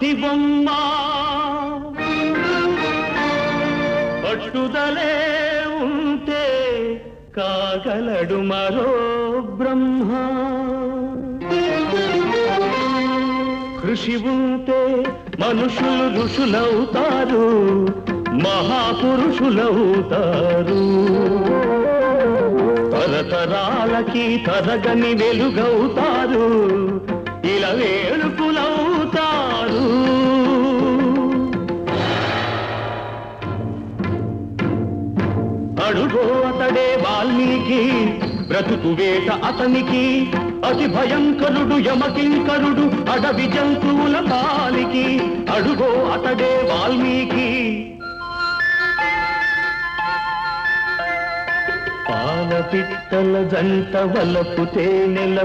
మట్టి బొమ్మ పట్టుదలే ఉంటే కాగలడు మరో బ్రహ్మ కృషి ఉంటే మనుషులు ఋషులవుతారు మహాపురుషులవుతారు తరతరాలకి తరగని వెలుగవుతారు ఇలా వేడుకులవుతారు అడుగో అతడే వాల్మీకి బ్రతుకు వేట అతనికి అతి భయంకరుడు యమకింకరుడు అడవి జంతువుల పాలికి అడుగో అతడే వాల్మీకి పాల పిట్టల జంట వలపు తేనెల